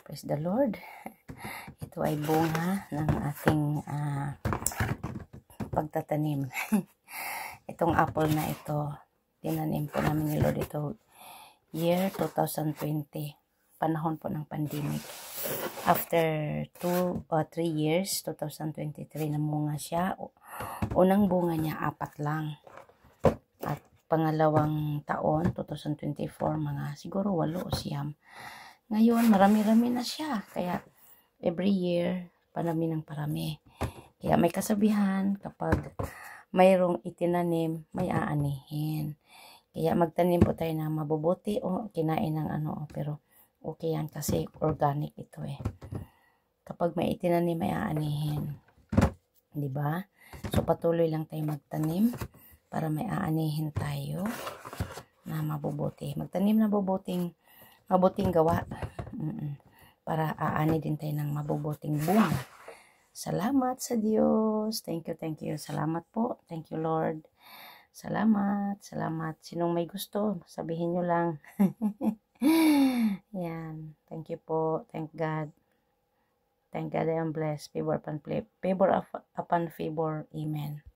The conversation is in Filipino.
Praise the Lord. Ito ay bunga ng ating pagtatanim. Itong apple na ito, tinanim po namin ni Lord ito year 2020. Panahon po ng pandemic. After 2 or 3 years, 2023, namunga siya. Unang bunga niya, 4 lang. At pangalawang taon, 2024, mga siguro 8 o 9. Ngayon, marami-rami na siya. Kaya, every year, parami ng parami. Kaya may kasabihan, kapag mayroong itinanim, may aanihin. Kaya magtanim po tayo ng mabubuti o kinain ng pero okay yan kasi organic ito eh. Kapag may itinanim, may aanihin. Diba? So, patuloy lang tayo magtanim para may aanihin tayo na mabubuti. Magtanim na mabuting gawa. Para aani din tayo ng mabubuting bunga. Salamat sa Diyos. Thank you. Salamat po. Thank you, Lord. Salamat. Sinong may gusto, sabihin nyo lang. Yan. Thank you po. Thank God. Thank God I am blessed. Favor upon favor. Amen.